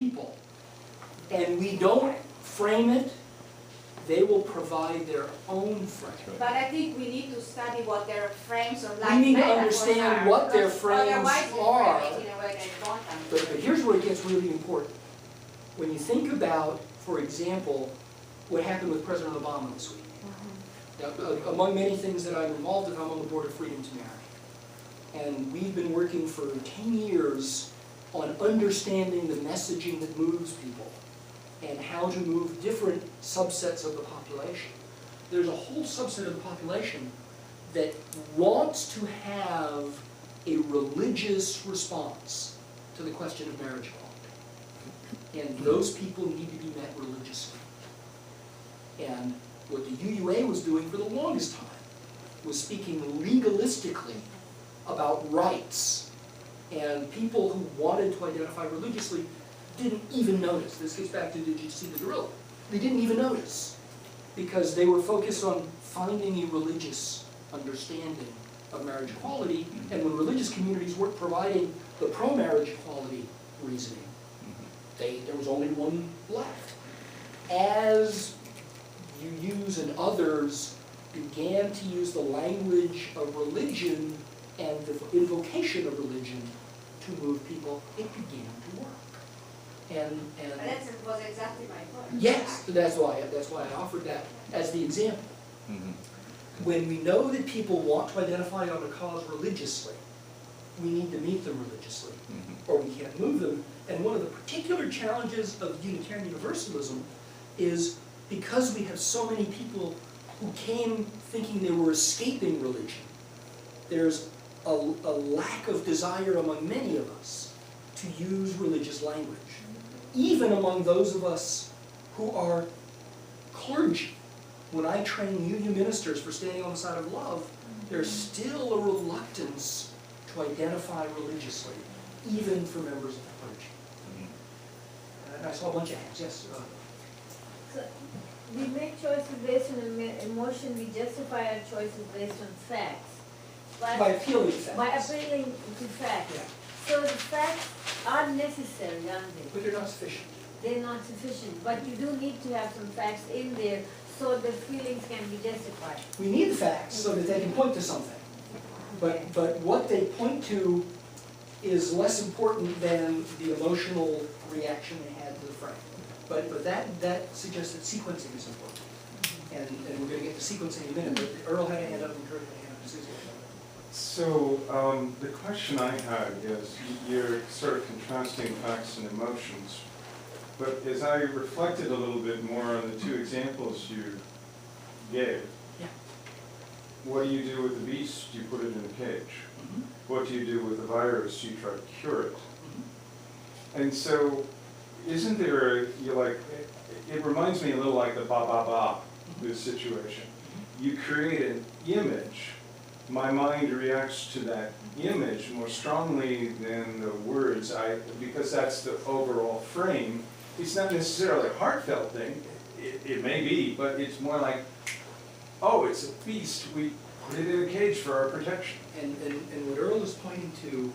people, and we don't frame it, they will provide their own frame. But I think we need to study what their frames of life We need to metaphors understand are, what their because frames otherwise we are. frame it in a way that we don't But understand. here's where it gets really important. When you think about, for example, what happened with President Obama this week. Now, among many things that I'm involved in, I'm on the board of Freedom to Marry. And we've been working for 10 years on understanding the messaging that moves people and how to move different subsets of the population. There's a whole subset of the population that wants to have a religious response to the question of marriage equality. And those people need to be met religiously. And what the UUA was doing for the longest time was speaking legalistically about rights. And people who wanted to identify religiously didn't even notice. This gets back to, did you see the gorilla? They didn't even notice because they were focused on finding a religious understanding of marriage equality. And when religious communities weren't providing the pro-marriage equality reasoning, there was only one left. As UUs and others began to use the language of religion and the invocation of religion to move people, it began to work. And That was exactly my point. yes, that's why I offered that as the example. When we know that people want to identify on a cause religiously, we need to meet them religiously, or we can't move them. And one of the particular challenges of Unitarian Universalism is because we have so many people who came thinking they were escaping religion, there's a lack of desire among many of us to use religious language. Even among those of us who are clergy. When I train UU ministers for standing on the side of love, there's still a reluctance to identify religiously, even for members of the clergy. And I saw a bunch of hands, yes? So we make choices based on emotion, we justify our choices based on facts. But By appealing to facts. by appealing to facts. Yeah. So the facts are necessary, aren't they? But they're not sufficient. They're not sufficient, but you do need to have some facts in there so the feelings can be justified. We need the facts so that they can point to something. But what they point to is less important than the emotional reaction they had to the frame. But that suggests that sequencing is important. And we're going to get to sequencing in a minute, but Earl had a hand up and Kurt had a hand up. Susie. So the question I had is, you're sort of contrasting facts and emotions, but as I reflected a little bit more on the two examples you gave, Yeah. what do you do with the beast? You put it in a cage. What do you do with the virus? You try to cure it. And so, isn't there, it reminds me a little like the ba-ba-ba, this situation. You create an image, my mind reacts to that image more strongly than the words, because that's the overall frame. It's not necessarily a heartfelt thing, it may be, but it's more like, oh, it's a beast, we put it in a cage for our protection. And what Earl is pointing to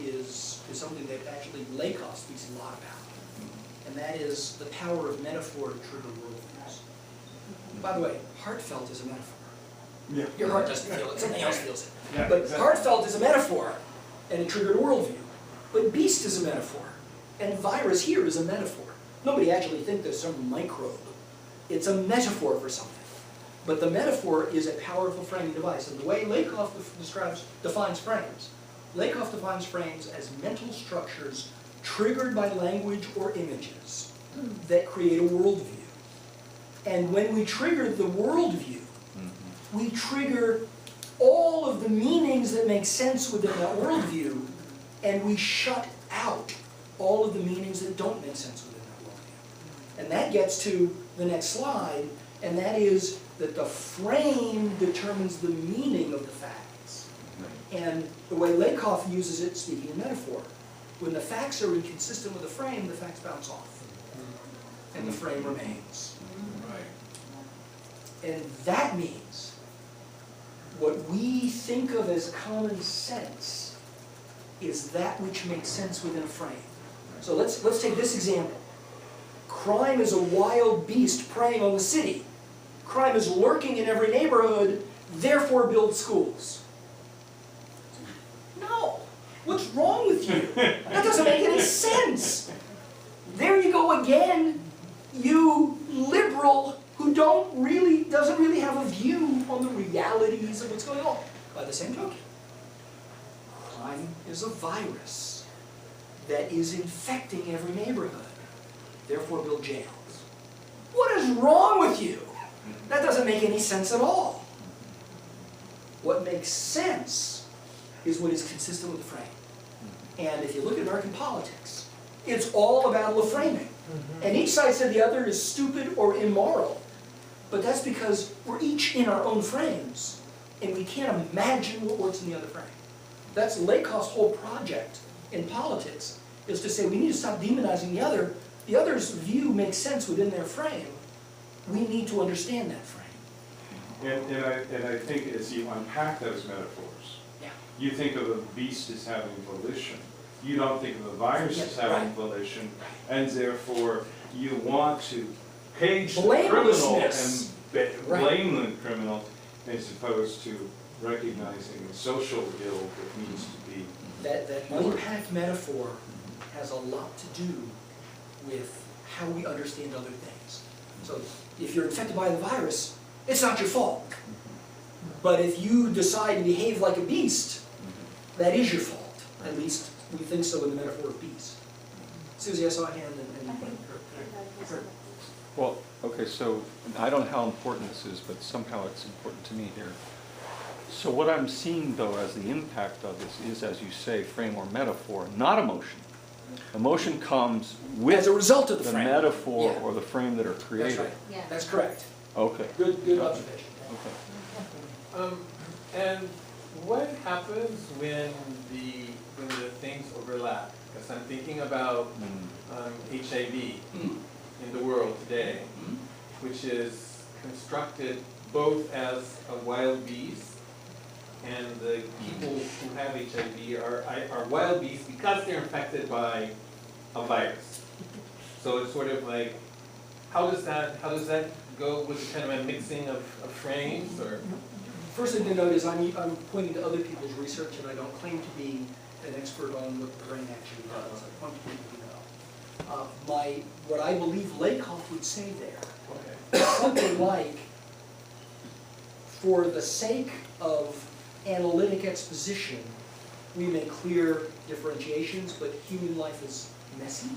is something that actually Lakoff speaks a lot about. And that is the power of metaphor to trigger worldviews. By the way, heartfelt is a metaphor. Yeah. Your heart doesn't feel it, something else feels it. Yeah, But exactly. heartfelt is a metaphor, and it triggered a worldview. But beast is a metaphor, and virus here is a metaphor. Nobody actually thinks there's some microbe. It's a metaphor for something. But the metaphor is a powerful framing device. And the way Lakoff defines frames, Lakoff defines frames as mental structures triggered by language or images that create a worldview. And when we trigger the worldview, we trigger all of the meanings that make sense within that worldview, and we shut out all of the meanings that don't make sense within that worldview. And that gets to the next slide, and that is that the frame determines the meaning of the facts. And the way Lakoff uses it, speaking in metaphor, when the facts are inconsistent with the frame, the facts bounce off, and the frame remains. And that means what we think of as common sense is that which makes sense within a frame. So let's take this example. Crime is a wild beast preying on the city. Crime is lurking in every neighborhood, therefore build schools. No. What's wrong with you? That doesn't make any sense. There you go again, you liberal who doesn't really have a view on the realities of what's going on. By the same token, crime is a virus that is infecting every neighborhood. Therefore build jails. What is wrong with you? That doesn't make any sense at all. What makes sense is what is consistent with the frame. And if you look at American politics, it's all a battle of framing. And each side said the other is stupid or immoral. But that's because we're each in our own frames, and we can't imagine what works in the other frame. That's Lakoff's whole project in politics, is to say we need to stop demonizing the other. The other's view makes sense within their frame. We need to understand that frame. And I think as you unpack those metaphors, Yeah. you think of the beast as having volition. You don't think of the virus as having volition, and therefore you want to cage the criminal and blame the criminal as opposed to recognizing the social ill that needs to be. That unpacked metaphor has a lot to do with how we understand other things. So if you're infected by the virus, it's not your fault. But if you decide to behave like a beast, that is your fault. At least we think so in the metaphor of beast. Susie, I saw a hand and her. Well, okay, so I don't know how important this is, but somehow it's important to me here. So what I'm seeing, though, as the impact of this is, as you say, frame or metaphor, not emotion. Emotion comes with As a result of the the frame. metaphor Yeah. or the frame that are created. That's right. Yeah. That's correct. Okay. Good observation. Okay. And what happens when the things overlap? Because I'm thinking about HIV in the world today, which is constructed both as a wild beast, and the people who have HIV are wild beasts because they're infected by a virus. So it's sort of like, how does that go with kind of a mixing of frames, or? First thing to note is I'm pointing to other people's research, and I don't claim to be an expert on what the brain actually does. I point to people who know. What I believe Lakoff would say there, something like, for the sake of analytic exposition, we make clear differentiations, but human life is messy,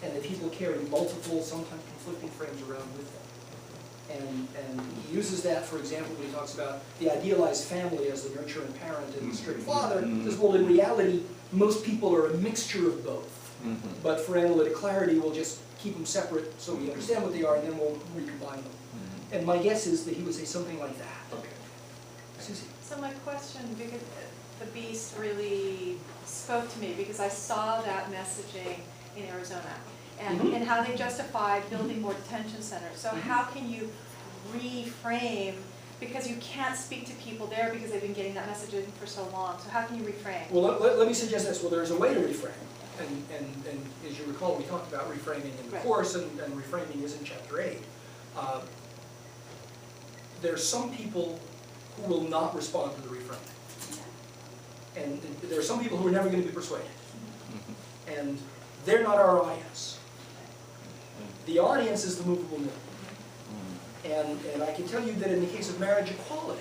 and that people carry multiple, sometimes conflicting frames around with them. And he uses that, for example, when he talks about the idealized family as the nurturing parent and the strict father. He says, well, in reality, most people are a mixture of both. But for analytic clarity, we'll just keep them separate so we understand what they are, and then we'll recombine them. And my guess is that he would say something like that. Okay. Susie? So my question, because the beast really spoke to me, because I saw that messaging in Arizona, and how they justify building more detention centers. So how can you reframe, because you can't speak to people there because they've been getting that messaging for so long, so how can you reframe? Well, let me suggest this. Well, there's a way to reframe. And as you recall, we talked about reframing in the course, and reframing is in Chapter 8. There's some people who will not respond to the reframing. And there are some people who are never going to be persuaded. And they're not our audience. The audience is the movable middle. And I can tell you that in the case of marriage equality,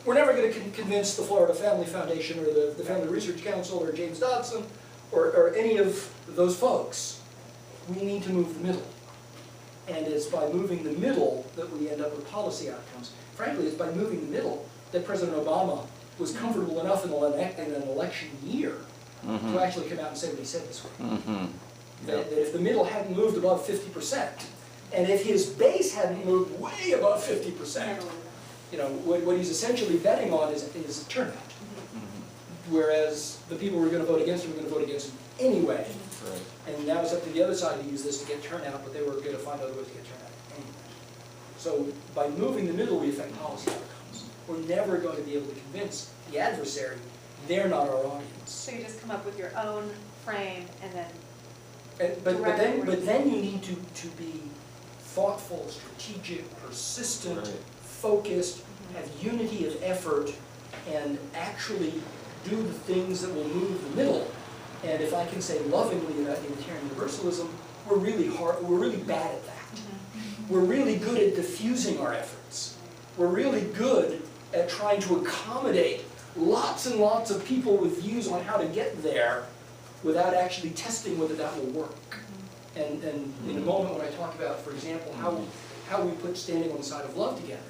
we're never going to convince the Florida Family Foundation or the Family Research Council or James Dodson or any of those folks. We need to move the middle. And it's by moving the middle that we end up with policy outcomes. Frankly, it's by moving the middle that President Obama was comfortable enough in an election year to actually come out and say what he said this week. That if the middle hadn't moved above 50%, and if his base hadn't moved way above 50%, you know, what he's essentially betting on is turnout. Whereas the people who are going to vote against him are going to vote against him anyway. And now it's up to the other side to use this to get turnout, but they were going to find other ways to get turnout anyway. So by moving the middle, we affect policy outcomes. We're never going to be able to convince the adversary they're not our audience. So you just come up with your own frame and then But then you need to be thoughtful, strategic, persistent, Right. focused, have unity of effort, and actually do the things that will move the middle. And if I can say lovingly about Unitarian Universalism, we're really bad at that. We're really good at diffusing our efforts. We're really good at trying to accommodate lots and lots of people with views on how to get there without actually testing whether that will work. And in a moment when I talk about, for example, how we put Standing on the Side of Love together,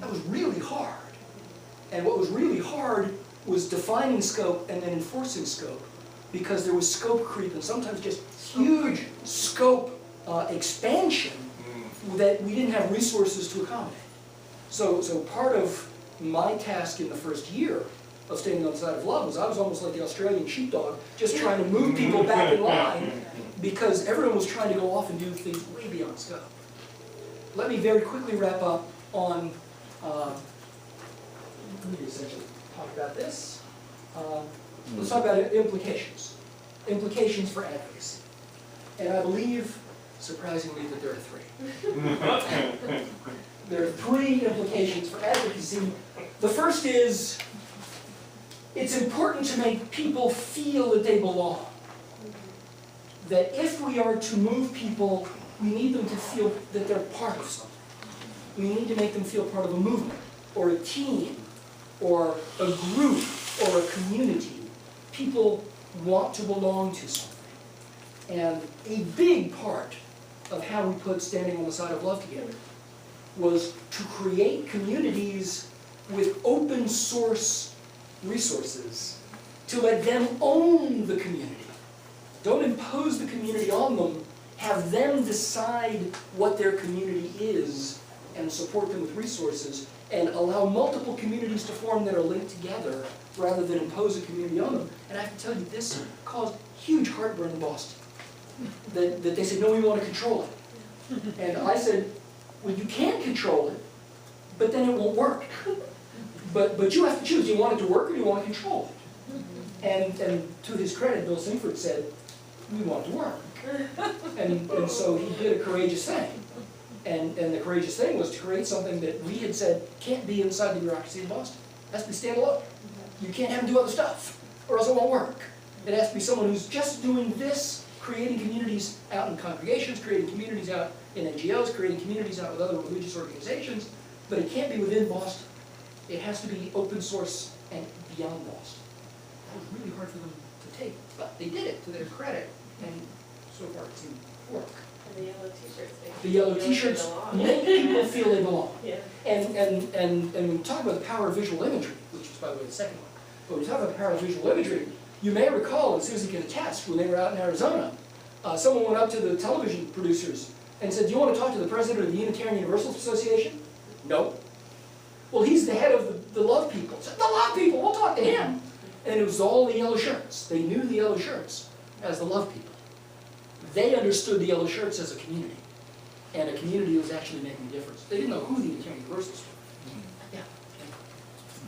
that was really hard. And what was really hard was defining scope and then enforcing scope, because there was scope creep and sometimes just huge scope expansion that we didn't have resources to accommodate. So part of my task in the first year of Standing on the Side of Love was I was almost like the Australian sheepdog, just trying to move people back in line because everyone was trying to go off and do things way beyond scope. Let me very quickly wrap up on, let me essentially talk about this. Let's talk about implications. Implications for advocacy. And I believe, surprisingly, that there are three. There are three implications for advocacy. The first is, it's important to make people feel that they belong. That if we are to move people, we need them to feel that they're part of something. We need to make them feel part of a movement, or a team, or a group, or a community. People want to belong to something. And a big part of how we put Standing on the Side of Love together was to create communities with open source resources to let them own the community. Don't impose the community on them, have them decide what their community is and support them with resources, and allow multiple communities to form that are linked together rather than impose a community on them. And I have to tell you, this caused huge heartburn in Boston. That they said, no, we want to control it. And I said, well, you can control it, but then it won't work. But you have to choose, do you want it to work or do you want to control it? And to his credit, Bill Singford said, we want it to work. And so he did a courageous thing. And the courageous thing was to create something that we had said can't be inside the bureaucracy in Boston. It has to be standalone. You can't have them do other stuff, or else it won't work. It has to be someone who's just doing this, creating communities out in congregations, creating communities out in NGOs, creating communities out with other religious organizations, but it can't be within Boston. It has to be open source and beyond Boston. That was really hard for them to take, but they did it to their credit, and so far it seemed to work. And the yellow t-shirts. The yellow t-shirts make people feel they belong. Yeah. And when we talk about the power of visual imagery, which is, by the way, the second one, but when we talk about the power of visual imagery, you may recall, and Susie can attest, when they were out in Arizona, someone went up to the television producers and said, do you want to talk to the president of the Unitarian Universalist Association? No. Well, he's the head of the Love People. Said, the Love People, we'll talk to him. And it was all the yellow shirts. They knew the yellow shirts as the Love People. They understood the yellow shirts as a community, and a community was actually making a difference. They didn't know who the Unitarian Universalists were. Yeah.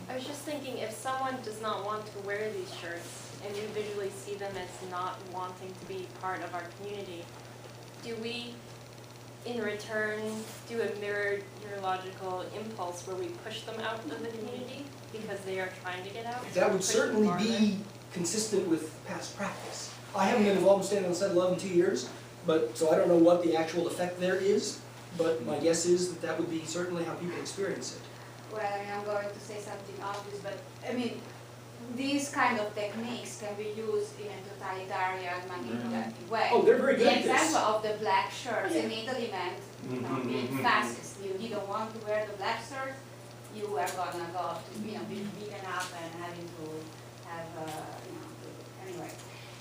I was just thinking, if someone does not want to wear these shirts, and we visually see them as not wanting to be part of our community, do we, in return, do a mirrored neurological impulse where we push them out of the community because they are trying to get out? That would Push them certainly farther? be consistent with past practice. I haven't been involved in Standing on the Side of Love in 2 years, so I don't know what the actual effect there is, but my guess is that that would be certainly how people experience it. Well, I mean, I'm going to say something obvious, but I mean, these kind of techniques can be used in a totalitarian, manipulative way. Oh, they're very good The at this. example of the black shirts in Italy meant, you know, being fascist. You didn't want to wear the black shirt, you were gonna go to, you know, be beaten up and having to have, you know, anyway.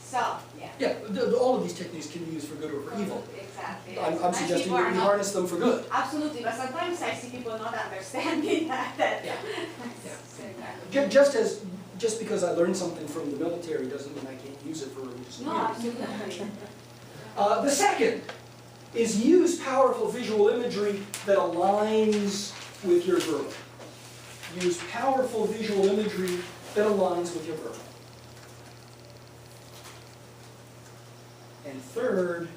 So, yeah. Yeah, all of these techniques can be used for good or for evil. Exactly. I'm And suggesting people that are we not- harness them for good. Absolutely, but sometimes I see people not understanding that. Yeah. Yeah. Just because I learned something from the military doesn't mean I can't use it for religious No, communities. absolutely. The second is use powerful visual imagery that aligns with your verbal. Use powerful visual imagery that aligns with your verbal. And third,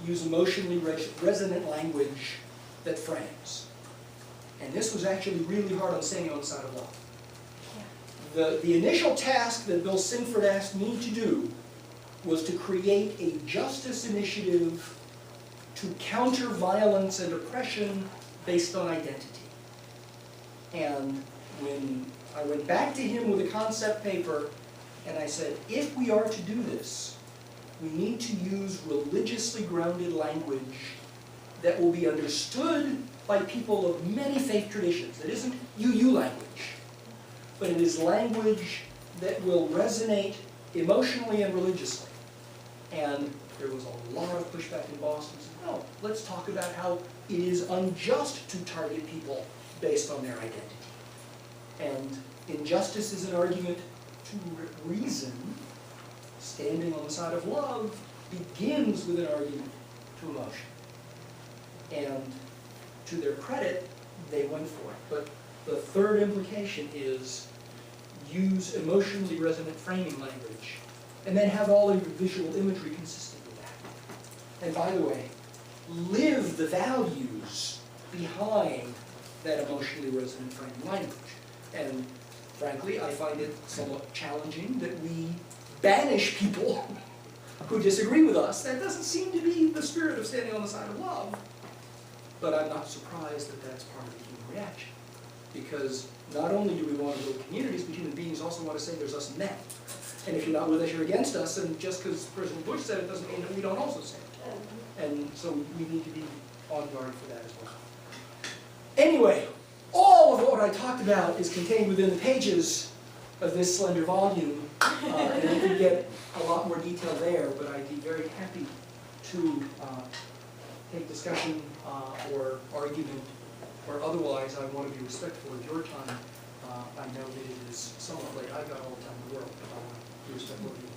use emotionally resonant language that frames. And this was actually really hard on standing on the side of love. The initial task that Bill Sinford asked me to do was to create a justice initiative to counter violence and oppression based on identity. And when I went back to him with a concept paper, and I said, if we are to do this, we need to use religiously grounded language that will be understood by people of many faith traditions. It isn't UU language, but it is language that will resonate emotionally and religiously. And there was a lot of pushback in Boston. No, let's talk about how it is unjust to target people based on their identity. And injustice is an argument to reason. Standing on the side of love begins with an argument to emotion. And to their credit, they went for it. But the third implication is use emotionally resonant framing language, and then have all of your visual imagery consistent with that. And by the way, live the values behind that emotionally resonant framing language. And frankly, I find it somewhat challenging that we banish people who disagree with us. That doesn't seem to be the spirit of standing on the side of love. But I'm not surprised that that's part of the human reaction. Because not only do we want to build communities, but human beings also want to say there's us and them. And if you're not with us, you're against us, and just because President Bush said it doesn't mean that we don't also say it. And so we need to be on guard for that as well. Anyway, all of what I talked about is contained within the pages of this slender volume, and you can get a lot more detail there, but I'd be very happy to take discussion or argument, or otherwise I want to be respectful of your time. I know that it is somewhat late. I've got all the time in the world, but I want to be respectful of you.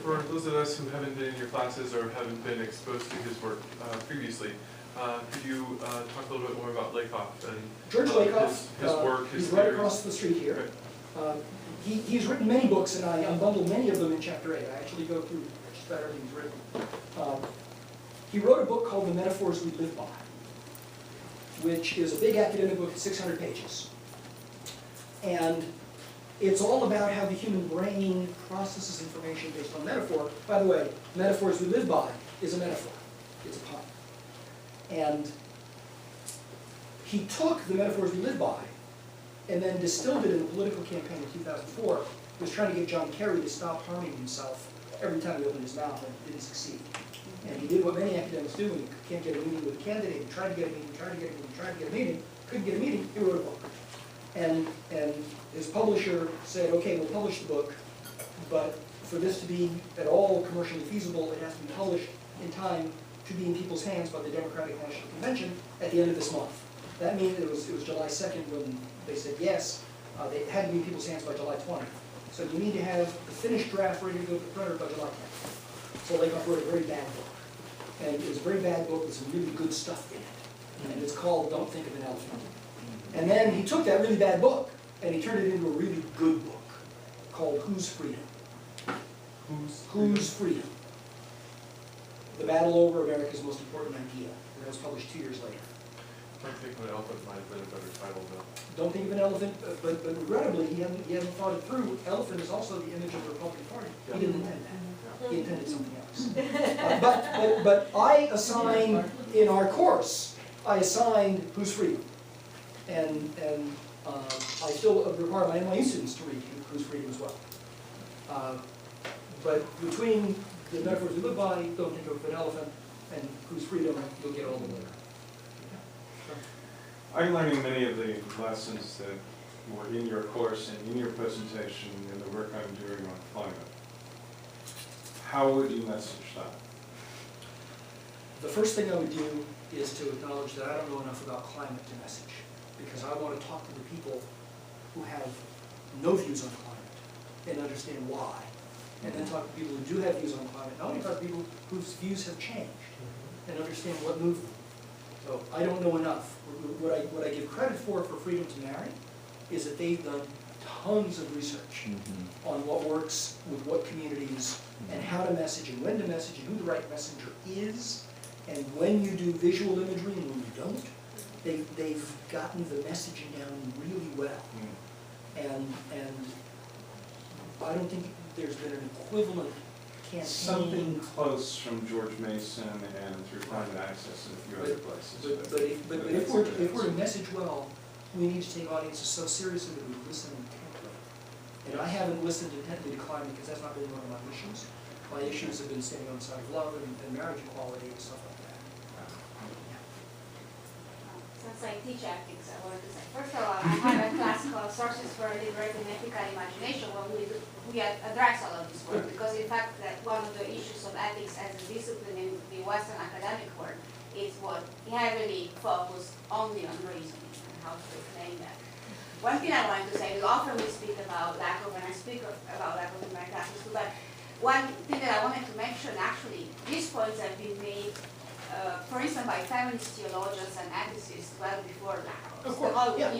For those of us who haven't been in your classes or haven't been exposed to his work previously, could you talk a little bit more about Lakoff and George Lakoff, his work, his he's right theories? across the street here. He's written many books, and I unbundled many of them in Chapter 8. I actually go through just about everything he's written. He wrote a book called The Metaphors We Live By, which is a big academic book, 600 pages. And it's all about how the human brain processes information based on metaphor. By the way, Metaphors We Live By is a metaphor. It's a pun. And he took the metaphors we live by and then distilled it in a political campaign in 2004. He was trying to get John Kerry to stop harming himself every time he opened his mouth, and didn't succeed. And he did what many academics do when you can't get a meeting with a candidate. He tried to get a meeting, tried to get a meeting, tried to get a meeting, couldn't get a meeting, he wrote a book. And his publisher said, okay, we'll publish the book, but for this to be at all commercially feasible, it has to be published in time to be in people's hands by the Democratic National Convention at the end of this month. That means it was July 2nd when they said yes. They had to be in people's hands by July 20th. So you need to have the finished draft ready to go to the printer by July 10th. So Lakoff wrote a very bad book. And it was a very bad book with some really good stuff in it. And it's called Don't Think of an Elephant. And then he took that really bad book and he turned it into a really good book called Whose Freedom? Whose Freedom? The Battle Over America's Most Important Idea. And that was published 2 years later. Don't Think of an Elephant might have been a better title, though. Don't Think of an Elephant, but regrettably, he hasn't thought it through. Elephant is also the image of the Republican Party. He didn't intend that. He intended something else. But I assigned, in our course, I assigned Whose Freedom? And I still require my NYU students to read Whose Freedom as well. But between the metaphors we live by, Don't Think of an Elephant, and Whose Freedom, you'll get all of them later. I'm learning many of the lessons that were in your course and in your presentation and the work I'm doing on climate. How would you message that? The first thing I would do is to acknowledge that I don't know enough about climate to message, because I want to talk to the people who have no views on climate and understand why, and then talk to people who do have views on climate, not only talk to people whose views have changed, and understand what moved them. So I don't know enough. What I give credit for Freedom to Marry is that they've done tons of research on what works with what communities and how to message and when to message and who the right messenger is, and when you do visual imagery and when you don't. They've gotten the messaging down really well. And I don't think there's been an equivalent campaign. Something close from George Mason and through Climate Access and a few other places. But if we're to message well, we need to take audiences so seriously that we listen intently. And I haven't listened intently to climate because that's not really one of my issues. My issues have been standing on the side of love and marriage equality and stuff like that. Since I teach ethics, I wanted to say, first of all, I have a class called Sources for Liberating Ethical Imagination, where we address all of this work, because in fact, that one of the issues of ethics as a discipline in the Western academic world is what heavily focused only on reasoning and how to explain that. One thing I wanted to say is often we speak about lack of, and I speak about lack of in my classes too, but one thing that I wanted to mention, actually, these points have been made for instance, by feminist theologians and ethicists well before Lakoff. Of course, yeah.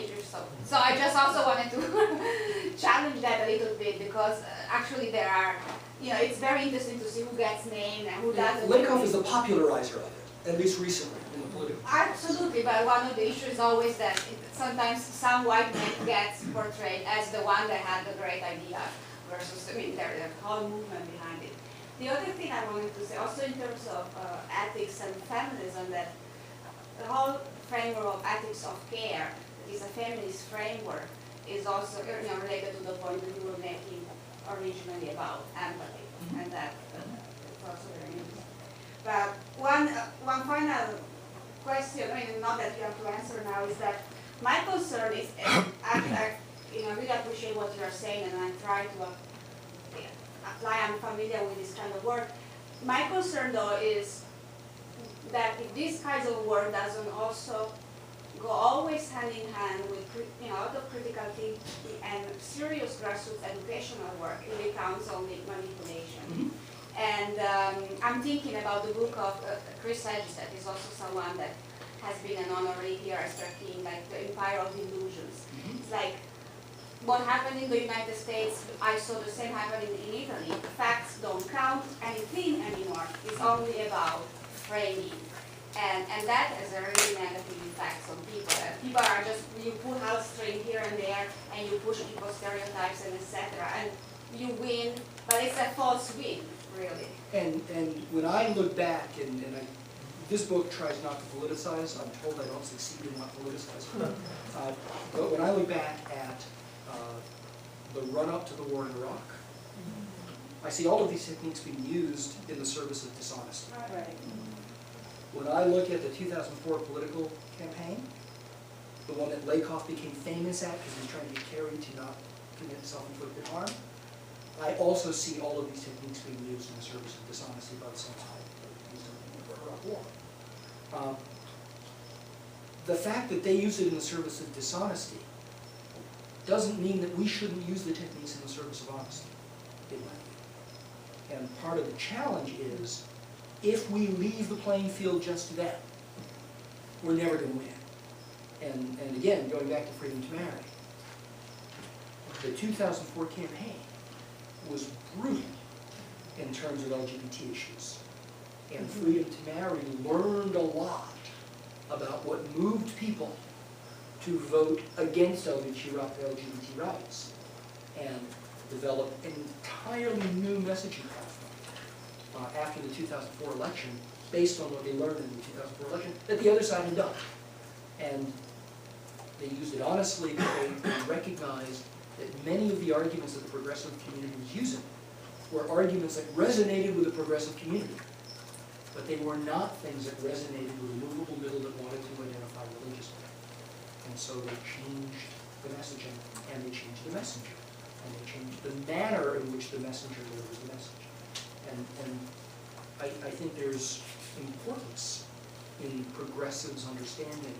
So I just also wanted to challenge that a little bit, because actually there are, it's very interesting to see who gets named and who doesn't. Lakoff is the popularizer of it, at least recently in the political. Absolutely, but one of the issues is always that sometimes some white man gets portrayed as the one that had the great idea versus, there's a whole movement behind it. The other thing I wanted to say, also in terms of ethics and feminism, that the whole framework of ethics of care, that is a feminist framework, is also related to the point that you were making originally about empathy, and that it's also very interesting. But one final question, not that you have to answer now, is that my concern is, I really appreciate what you are saying, and I try to apply. I'm familiar with this kind of work. My concern, though, is that if this kind of work doesn't also go always hand in hand with a lot of critical thinking and serious grassroots educational work, it becomes only manipulation. And I'm thinking about the book of Chris Hedges, that is also someone that has been an honorary here as King, like The Empire of Illusions. It's like, what happened in the United States, I saw the same happening in Italy. Facts don't count anything anymore. It's only about framing. And that has a really negative effect on people. People are just, you pull out string here and there, and you push people's stereotypes and etc. And you win, but it's a false win, really. And when I look back, this book tries not to politicize. I'm told I don't succeed in not politicizing. But when I look back at the run-up to the war in Iraq, I see all of these techniques being used in the service of dishonesty. Right. When I look at the 2004 political campaign, the one that Lakoff became famous at because he was trying to get Kerry to not commit self-inflicted harm, I also see all of these techniques being used in the service of dishonesty by the same side that used in the Iraq war. The fact that they use it in the service of dishonesty doesn't mean that we shouldn't use the techniques in the service of honesty, in my view. And part of the challenge is, if we leave the playing field just to that, we're never going to win. And again, going back to freedom to marry, the 2004 campaign was brutal in terms of LGBT issues. And freedom to marry learned a lot about what moved people to vote against LGBT rights, and develop an entirely new messaging platform after the 2004 election, based on what they learned in the 2004 election that the other side had done. And they used it honestly, but they recognized that many of the arguments that the progressive community was using were arguments that resonated with the progressive community, but they were not things that resonated with the movable middle that wanted to identify religiously. And so they changed the messaging, and they changed the messenger, and they changed the manner in which the messenger delivers the message. And I think there's importance in progressives understanding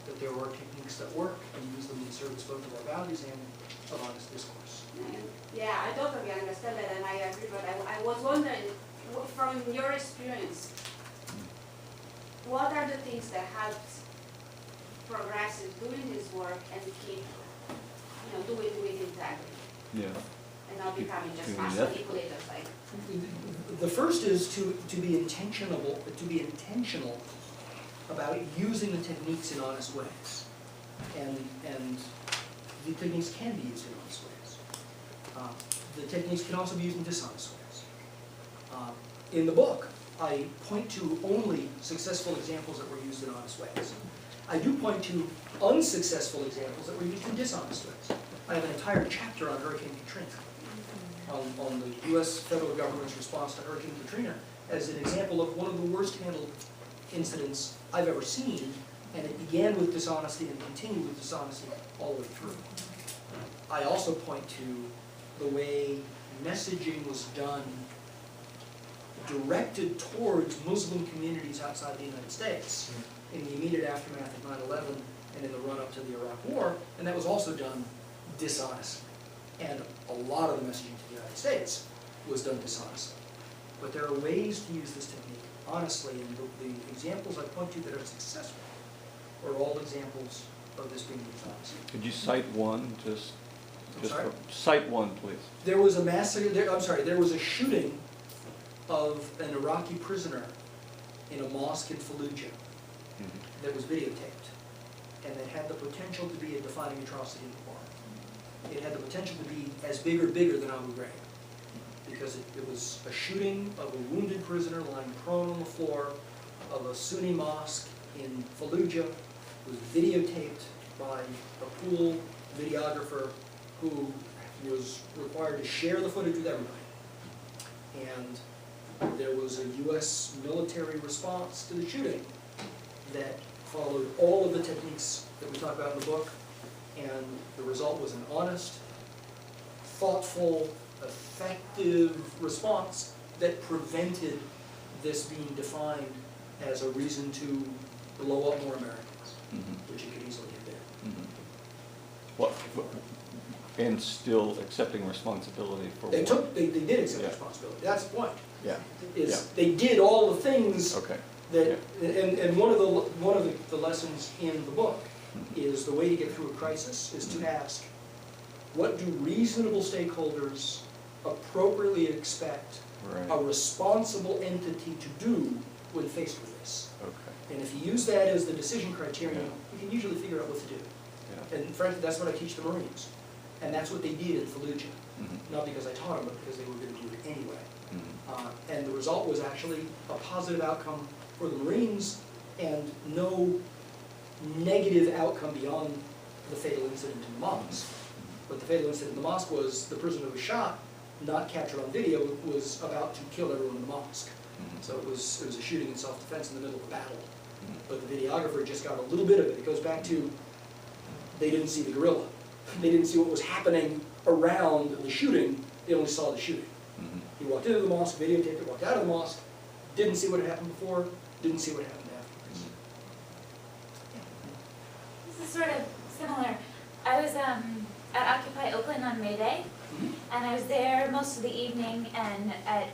that there are techniques that work and use them in service both of our values and of honest discourse. Yeah, I totally understand that, and I agree, but I was wondering, from your experience, what are the things that helped progressives doing this work and keep do it with integrity, Yeah. and not becoming just Yeah. mass manipulators, like. The first is to be intentional about using the techniques in honest ways. And the techniques can be used in honest ways. The techniques can also be used in dishonest ways. In the book, I point to only successful examples that were used in honest ways. I do point to unsuccessful examples that were used in dishonest ways. I have an entire chapter on Hurricane Katrina, on the U.S. federal government's response to Hurricane Katrina as an example of one of the worst handled incidents I've ever seen, and it began with dishonesty and continued with dishonesty all the way through. I also point to the way messaging was done directed towards Muslim communities outside the United States in the immediate aftermath of 9/11 and in the run-up to the Iraq War, and that was also done dishonestly. And a lot of the messaging to the United States was done dishonestly. But there are ways to use this technique honestly, and the examples I point to that are successful are all examples of this being dishonest. Could you cite one, I'm sorry? Cite one, please. There was a massacre, there was a shooting of an Iraqi prisoner in a mosque in Fallujah that was videotaped, and that had the potential to be a defining atrocity in the war. It had the potential to be as big or bigger than Abu Ghraib, because it was a shooting of a wounded prisoner lying prone on the floor of a Sunni mosque in Fallujah. It was videotaped by a pool videographer who was required to share the footage with everybody. And there was a U.S. military response to the shooting that followed all of the techniques that we talk about in the book, and the result was an honest, thoughtful, effective response that prevented this being defined as a reason to blow up more Americans, which it could easily have been. Well, and still accepting responsibility for They what? did accept Yeah. responsibility. That's the point. Yeah. Is they did all the things Okay. that, and one of the lessons in the book is the way to get through a crisis is to ask, what do reasonable stakeholders appropriately expect a Right. responsible entity to do when faced with this? Okay. And if you use that as the decision criterion, Yeah. you can usually figure out what to do. Yeah. And frankly, that's what I teach the Marines. And that's what they did in Fallujah. Not because I taught them, but because they were going to do it anyway. And the result was actually a positive outcome for the Marines and no negative outcome beyond the fatal incident in the mosque. But the fatal incident in the mosque was the prisoner who was shot, not captured on video, was about to kill everyone in the mosque. So it was a shooting in self-defense in the middle of a battle. But the videographer just got a little bit of it. It goes back to, they didn't see the guerrilla. They didn't see what was happening around the shooting, they only saw the shooting. He walked into the mosque, videotaped it, walked out of the mosque, didn't see what had happened before, didn't see what happened afterwards. This is sort of similar. I was at Occupy Oakland on May Day, and I was there most of the evening, and at